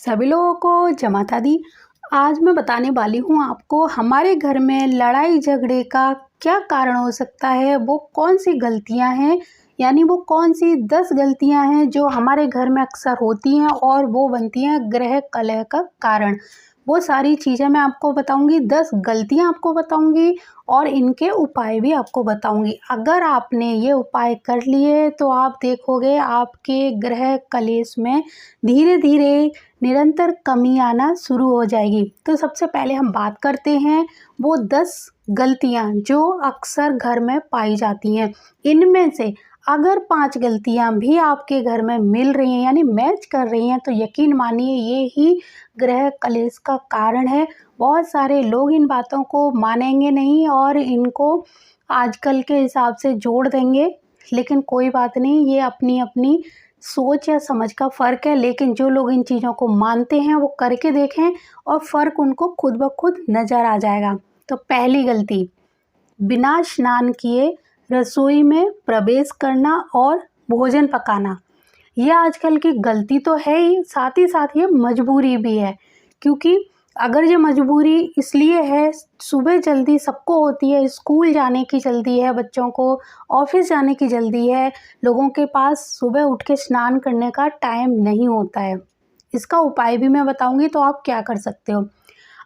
सभी लोगों को जय माता दी। आज मैं बताने वाली हूँ आपको हमारे घर में लड़ाई झगड़े का क्या कारण हो सकता है, वो कौन सी गलतियाँ हैं, यानी वो कौन सी 10 गलतियाँ हैं जो हमारे घर में अक्सर होती हैं और वो बनती हैं गृह कलह का कारण। वो सारी चीज़ें मैं आपको बताऊँगी, 10 गलतियाँ आपको बताऊँगी और इनके उपाय भी आपको बताऊँगी। अगर आपने ये उपाय कर लिए तो आप देखोगे आपके गृह कलेश में धीरे-धीरे निरंतर कमी आना शुरू हो जाएगी। तो सबसे पहले हम बात करते हैं वो 10 गलतियाँ जो अक्सर घर में पाई जाती हैं। इनमें से अगर 5 गलतियाँ भी आपके घर में मिल रही हैं यानी मैच कर रही हैं तो यकीन मानिए ये ही गृह कलेश का कारण है। बहुत सारे लोग इन बातों को मानेंगे नहीं और इनको आजकल के हिसाब से जोड़ देंगे, लेकिन कोई बात नहीं, ये अपनी-अपनी सोच या समझ का फ़र्क है। लेकिन जो लोग इन चीज़ों को मानते हैं वो करके देखें और फ़र्क उनको खुद ब खुद नज़र आ जाएगा। तो पहली गलती, बिना स्नान किए रसोई में प्रवेश करना और भोजन पकाना। ये आजकल की गलती तो है ही साथ ये मजबूरी भी है। क्योंकि अगर ये मजबूरी इसलिए है, सुबह जल्दी सबको होती है, स्कूल जाने की जल्दी है बच्चों को, ऑफ़िस जाने की जल्दी है, लोगों के पास सुबह उठ के स्नान करने का टाइम नहीं होता है। इसका उपाय भी मैं बताऊँगी तो आप क्या कर सकते हो।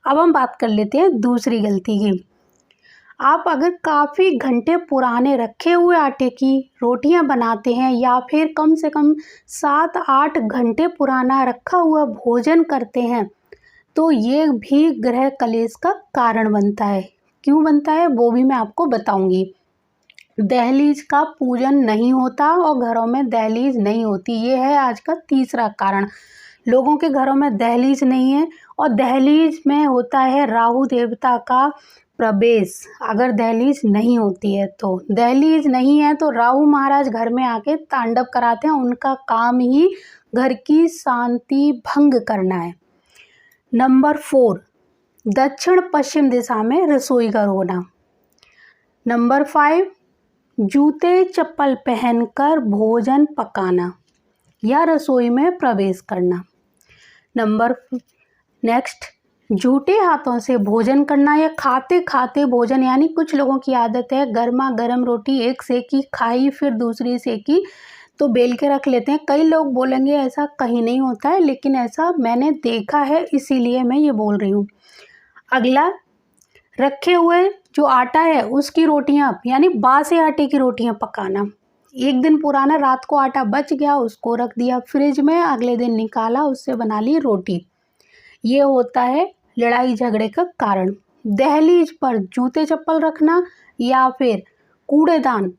अब हम बात कर लेते हैं दूसरी गलती की। आप अगर काफ़ी घंटे पुराने रखे हुए आटे की रोटियां बनाते हैं या फिर कम से कम 7-8 घंटे पुराना रखा हुआ भोजन करते हैं तो ये भी गृह कलेश का कारण बनता है। क्यों बनता है वो भी मैं आपको बताऊंगी। दहलीज का पूजन नहीं होता और घरों में दहलीज नहीं होती, ये है आज का तीसरा कारण। लोगों के घरों में दहलीज नहीं है और दहलीज में होता है राहु देवता का प्रवेश। अगर दहलीज नहीं होती है तो दहलीज नहीं है तो राहु महाराज घर में आके तांडव कराते हैं, उनका काम ही घर की शांति भंग करना है। नंबर 4, दक्षिण पश्चिम दिशा में रसोई घर होना। नंबर 5, जूते चप्पल पहनकर भोजन पकाना या रसोई में प्रवेश करना। नेक्स्ट, झूठे हाथों से भोजन करना या खाते खाते भोजन, यानी कुछ लोगों की आदत है गर्मा गर्म रोटी एक सेकी खाई फिर दूसरी सेकी तो बेल के रख लेते हैं। कई लोग बोलेंगे ऐसा कहीं नहीं होता है, लेकिन ऐसा मैंने देखा है, इसीलिए मैं ये बोल रही हूँ। अगला, रखे हुए जो आटा है उसकी रोटियां यानी बासी आटे की रोटियां पकाना। एक दिन पुराना रात को आटा बच गया, उसको रख दिया फ्रिज में, अगले दिन निकाला, उससे बना ली रोटी। ये होता है लड़ाई झगड़े का कारण। दहलीज पर जूते चप्पल रखना या फिर कूड़ेदान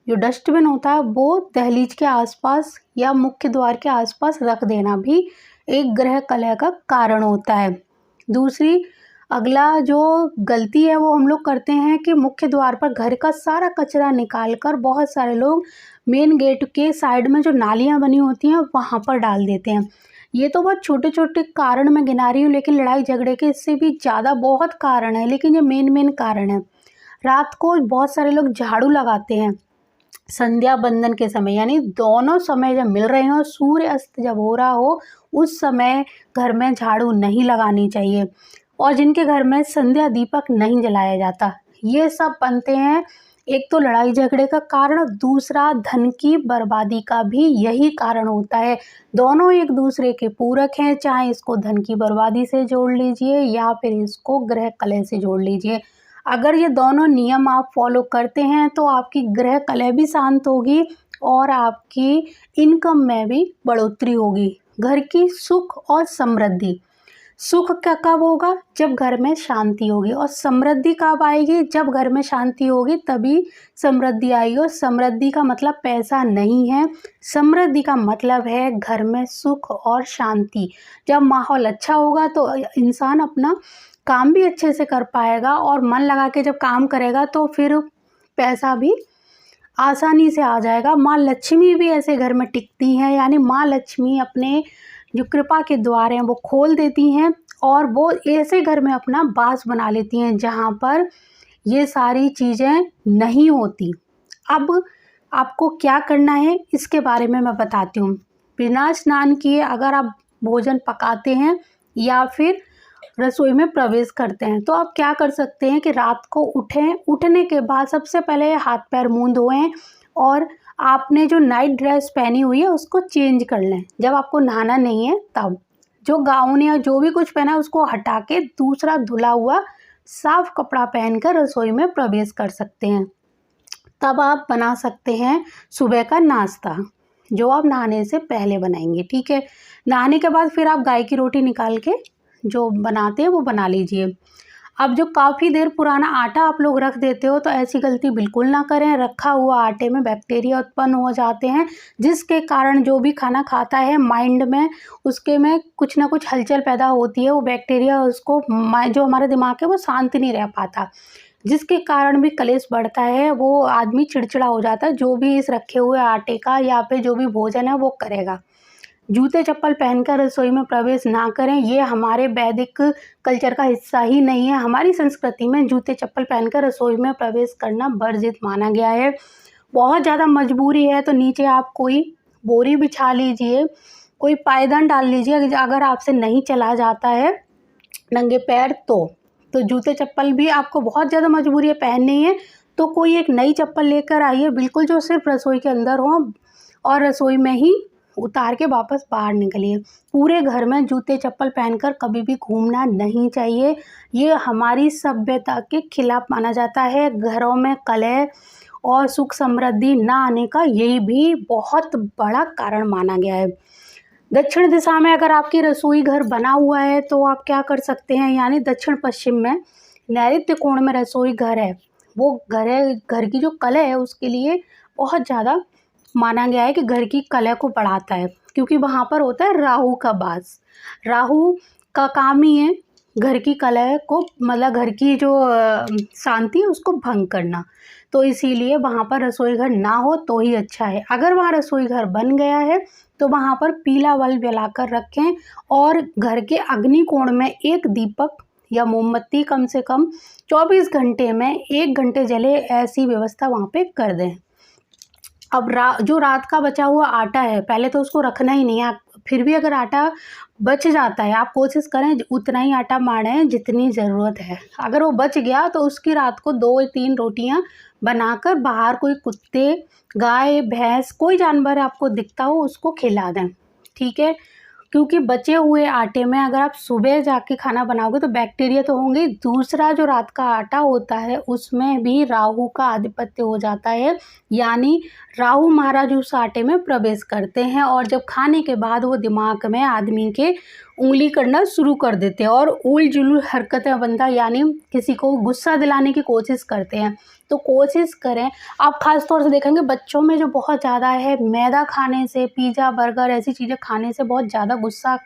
जो डस्टबिन होता है वो दहलीज के आसपास या मुख्य द्वार के आसपास रख देना भी एक गृह कलह का कारण होता है। दूसरी, अगला जो गलती है वो हम लोग करते हैं कि मुख्य द्वार पर घर का सारा कचरा निकाल कर बहुत सारे लोग मेन गेट के साइड में जो नालियाँ बनी होती हैं वहाँ पर डाल देते हैं। ये तो बहुत छोटे छोटे कारण मैं गिना रही हूँ, लेकिन लड़ाई झगड़े के इससे भी ज़्यादा बहुत कारण है, लेकिन ये मेन कारण है। रात को बहुत सारे लोग झाड़ू लगाते हैं संध्या बंदन के समय, यानी दोनों समय जब मिल रहे हो, सूर्य अस्त जब हो रहा हो, उस समय घर में झाड़ू नहीं लगानी चाहिए। और जिनके घर में संध्या दीपक नहीं जलाया जाता, ये सब बनते हैं एक तो लड़ाई झगड़े का कारण, दूसरा धन की बर्बादी का भी यही कारण होता है। दोनों एक दूसरे के पूरक हैं, चाहे इसको धन की बर्बादी से जोड़ लीजिए या फिर इसको गृह कलह से जोड़ लीजिए। अगर ये दोनों नियम आप फॉलो करते हैं तो आपकी गृह कलह भी शांत होगी और आपकी इनकम में भी बढ़ोतरी होगी। घर की सुख और समृद्धि, सुख क्या कब होगा, जब घर में शांति होगी, और समृद्धि कब आएगी, जब घर में शांति होगी तभी समृद्धि आएगी। और समृद्धि का मतलब पैसा नहीं है, समृद्धि का मतलब है घर में सुख और शांति। जब माहौल अच्छा होगा तो इंसान अपना काम भी अच्छे से कर पाएगा और मन लगा के जब काम करेगा तो फिर पैसा भी आसानी से आ जाएगा। माँ लक्ष्मी भी ऐसे घर में टिकती हैं, यानी माँ लक्ष्मी अपने जो कृपा के द्वार हैं वो खोल देती हैं और वो ऐसे घर में अपना वास बना लेती हैं जहाँ पर ये सारी चीज़ें नहीं होती। अब आपको क्या करना है इसके बारे में मैं बताती हूँ। बिना स्नान किए अगर आप भोजन पकाते हैं या फिर रसोई में प्रवेश करते हैं। तो आप क्या कर सकते हैं कि रात को उठें, उठने के बाद सबसे पहले हाथ पैर मुँह धोएं और आपने जो नाइट ड्रेस पहनी हुई है उसको चेंज कर लें। जब आपको नहाना नहीं है तब जो गाउन या जो भी कुछ पहना है उसको हटा के दूसरा धुला हुआ साफ कपड़ा पहनकर रसोई में प्रवेश कर सकते हैं। तब आप बना सकते हैं सुबह का नाश्ता, जो आप नहाने से पहले बनाएंगे। ठीक है, नहाने के बाद फिर आप गाय की रोटी निकाल के जो बनाते हैं वो बना लीजिए। अब जो काफ़ी देर पुराना आटा आप लोग रख देते हो तो ऐसी गलती बिल्कुल ना करें। रखा हुआ आटे में बैक्टीरिया उत्पन्न हो जाते हैं, जिसके कारण जो भी खाना खाता है माइंड में उसके में कुछ ना कुछ हलचल पैदा होती है। वो बैक्टीरिया उसको जो हमारा दिमाग है वो शांत नहीं रह पाता, जिसके कारण भी कलेश बढ़ता है। वो आदमी चिड़चिड़ा हो जाता है जो भी इस रखे हुए आटे का या फिर जो भी भोजन है वो करेगा। जूते चप्पल पहनकर रसोई में प्रवेश ना करें, ये हमारे वैदिक कल्चर का हिस्सा ही नहीं है। हमारी संस्कृति में जूते चप्पल पहनकर रसोई में प्रवेश करना वर्जित माना गया है। बहुत ज़्यादा मजबूरी है तो नीचे आप कोई बोरी बिछा लीजिए, कोई पायदान डाल लीजिए। अगर आपसे नहीं चला जाता है नंगे पैर तो जूते चप्पल भी आपको बहुत ज़्यादा मजबूरी है पहननी है तो कोई एक नई चप्पल लेकर आइए, बिल्कुल जो सिर्फ रसोई के अंदर हो और रसोई में ही उतार के वापस बाहर निकलिए। पूरे घर में जूते चप्पल पहनकर कभी भी घूमना नहीं चाहिए, ये हमारी सभ्यता के खिलाफ माना जाता है। घरों में कलह और सुख समृद्धि ना आने का यही भी बहुत बड़ा कारण माना गया है। दक्षिण दिशा में अगर आपकी रसोई घर बना हुआ है तो आप क्या कर सकते हैं, यानी दक्षिण पश्चिम में नैऋत्य कोण में रसोई घर है, वो घर की जो कलह है उसके लिए बहुत ज़्यादा माना गया है कि घर की कलह को बढ़ाता है, क्योंकि वहाँ पर होता है राहु का वास। राहु का काम ही है घर की कलह को, मतलब घर की जो शांति है उसको भंग करना। तो इसीलिए वहाँ पर रसोई घर ना हो तो ही अच्छा है। अगर वहाँ रसोई घर बन गया है तो वहाँ पर पीला बल्ब जलाकर रखें और घर के अग्नि कोण में एक दीपक या मोमबत्ती कम से कम 24 घंटे में 1 घंटे जले, ऐसी व्यवस्था वहाँ पे कर दें। अब जो रात का बचा हुआ आटा है पहले तो उसको रखना ही नहीं है। फिर भी अगर आटा बच जाता है आप कोशिश करें उतना ही आटा मारें जितनी ज़रूरत है। अगर वो बच गया तो उसकी रात को 2 या 3 रोटियां बनाकर बाहर कोई कुत्ते, गाय, भैंस, कोई जानवर आपको दिखता हो उसको खिला दें। ठीक है, क्योंकि बचे हुए आटे में अगर आप सुबह जाके खाना बनाओगे तो बैक्टीरिया तो होंगे, दूसरा जो रात का आटा होता है उसमें भी राहु का आधिपत्य हो जाता है, यानी राहु महाराज उस आटे में प्रवेश करते हैं और जब खाने के बाद वो दिमाग में आदमी के उंगली करना शुरू कर देते हैं और उल जुलूल हरकतें बनता, यानी किसी को गुस्सा दिलाने की कोशिश करते हैं। तो कोशिश करें, आप ख़ास तौर से देखेंगे बच्चों में जो बहुत ज़्यादा है, मैदा खाने से, पिज़्ज़ा बर्गर ऐसी चीज़ें खाने से बहुत ज़्यादा गुस्सा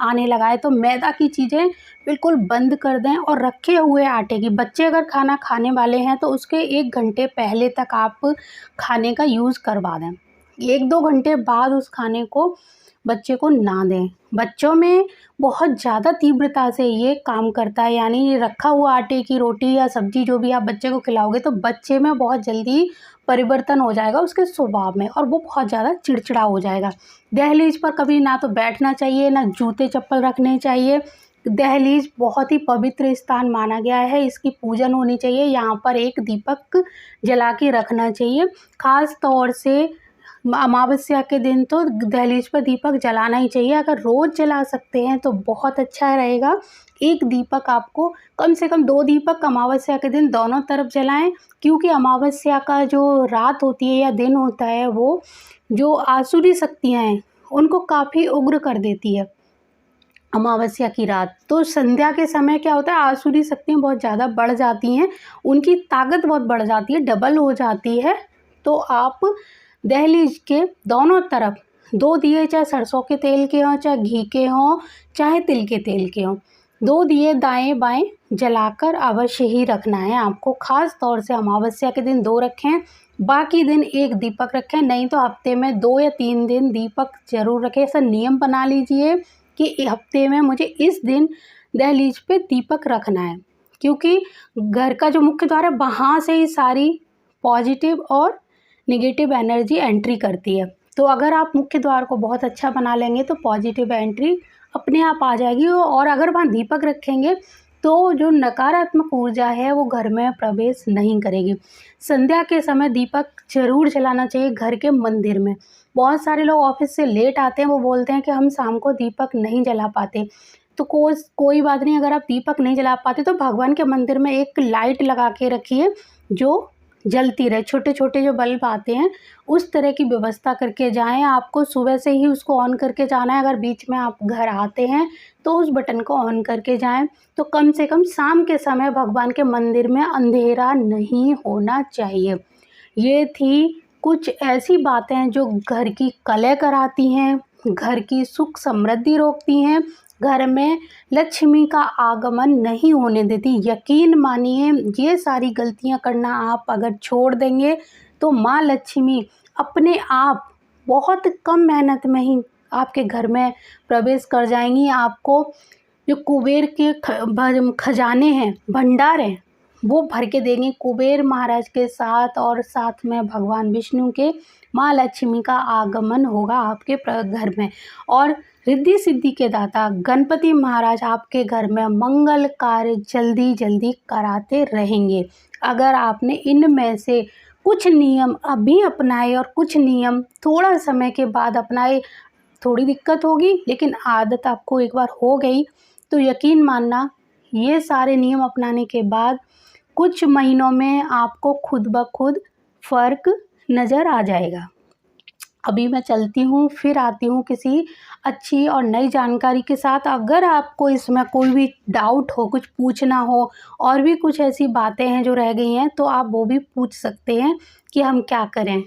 आने लगा है। तो मैदा की चीज़ें बिल्कुल बंद कर दें और रखे हुए आटे की, बच्चे अगर खाना खाने वाले हैं तो उसके 1 घंटे पहले तक आप खाने का यूज़ करवा दें। 1-2 घंटे बाद उस खाने को बच्चे को ना दें। बच्चों में बहुत ज़्यादा तीव्रता से ये काम करता है, यानी रखा हुआ आटे की रोटी या सब्ज़ी जो भी आप बच्चे को खिलाओगे तो बच्चे में बहुत जल्दी परिवर्तन हो जाएगा उसके स्वभाव में और वो बहुत ज़्यादा चिड़चिड़ा हो जाएगा। दहलीज पर कभी ना तो बैठना चाहिए, ना जूते चप्पल रखने चाहिए। दहलीज बहुत ही पवित्र स्थान माना गया है, इसकी पूजन होनी चाहिए, यहाँ पर एक दीपक जला के रखना चाहिए। ख़ास तौर से अमावस्या के दिन तो दहलीज पर दीपक जलाना ही चाहिए। अगर रोज़ जला सकते हैं तो बहुत अच्छा रहेगा। एक दीपक आपको कम से कम 2 दीपक अमावस्या के दिन दोनों तरफ जलाएं, क्योंकि अमावस्या का जो रात होती है या दिन होता है वो जो आसुरी शक्तियाँ हैं उनको काफ़ी उग्र कर देती है अमावस्या की रात। तो संध्या के समय क्या होता है, आसुरी शक्तियाँ बहुत ज़्यादा बढ़ जाती हैं, उनकी ताकत बहुत बढ़ जाती है, डबल हो जाती है। तो आप दहलीज के दोनों तरफ 2 दिए, चाहे सरसों के तेल के हों, चाहे घी के हों, चाहे तिल के तेल के हों, 2 दिए दाएं बाएं जलाकर अवश्य ही रखना है आपको। ख़ास तौर से अमावस्या के दिन 2 रखें, बाकी दिन 1 दीपक रखें, नहीं तो हफ्ते में 2 या 3 दिन दीपक ज़रूर रखें। ऐसा नियम बना लीजिए कि हफ्ते में मुझे इस दिन दहलीज पे दीपक रखना है, क्योंकि घर का जो मुख्य द्वार है वहाँ से ही सारी पॉजिटिव और नेगेटिव एनर्जी एंट्री करती है। तो अगर आप मुख्य द्वार को बहुत अच्छा बना लेंगे तो पॉजिटिव एंट्री अपने आप आ जाएगी। और अगर वहाँ दीपक रखेंगे तो जो नकारात्मक ऊर्जा है वो घर में प्रवेश नहीं करेगी। संध्या के समय दीपक ज़रूर जलाना चाहिए घर के मंदिर में। बहुत सारे लोग ऑफिस से लेट आते हैं, वो बोलते हैं कि हम शाम को दीपक नहीं जला पाते। तो कोई बात नहीं, अगर आप दीपक नहीं जला पाते तो भगवान के मंदिर में एक लाइट लगा के रखिए जो जलती रहे। छोटे छोटे जो बल्ब आते हैं उस तरह की व्यवस्था करके जाएं। आपको सुबह से ही उसको ऑन करके जाना है। अगर बीच में आप घर आते हैं तो उस बटन को ऑन करके जाएं। तो कम से कम शाम के समय भगवान के मंदिर में अंधेरा नहीं होना चाहिए। ये थी कुछ ऐसी बातें जो घर की कलह कराती हैं, घर की सुख समृद्धि रोकती हैं, घर में लक्ष्मी का आगमन नहीं होने देती। यकीन मानिए ये सारी गलतियां करना आप अगर छोड़ देंगे तो माँ लक्ष्मी अपने आप बहुत कम मेहनत में ही आपके घर में प्रवेश कर जाएंगी। आपको जो कुबेर के खजाने हैं, भंडार हैं, वो भर के देंगे कुबेर महाराज के साथ। और साथ में भगवान विष्णु के माँ लक्ष्मी का आगमन होगा आपके घर में। और रिद्धि सिद्धि के दाता गणपति महाराज आपके घर में मंगल कार्य जल्दी जल्दी कराते रहेंगे। अगर आपने इनमें से कुछ नियम अभी अपनाए और कुछ नियम थोड़ा समय के बाद अपनाए, थोड़ी दिक्कत होगी लेकिन आदत आपको एक बार हो गई तो यकीन मानना ये सारे नियम अपनाने के बाद कुछ महीनों में आपको खुद ब खुद फ़र्क नज़र आ जाएगा। अभी मैं चलती हूँ, फिर आती हूँ किसी अच्छी और नई जानकारी के साथ। अगर आपको इसमें कोई भी डाउट हो, कुछ पूछना हो और भी कुछ ऐसी बातें हैं जो रह गई हैं तो आप वो भी पूछ सकते हैं कि हम क्या करें।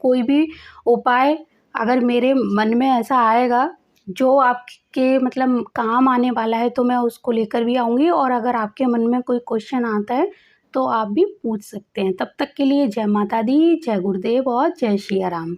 कोई भी उपाय अगर मेरे मन में ऐसा आएगा जो आपके मतलब काम आने वाला है तो मैं उसको लेकर भी आऊँगी। और अगर आपके मन में कोई क्वेश्चन आता है तो आप भी पूछ सकते हैं। तब तक के लिए जय माता दी, जय गुरुदेव और जय सिया राम।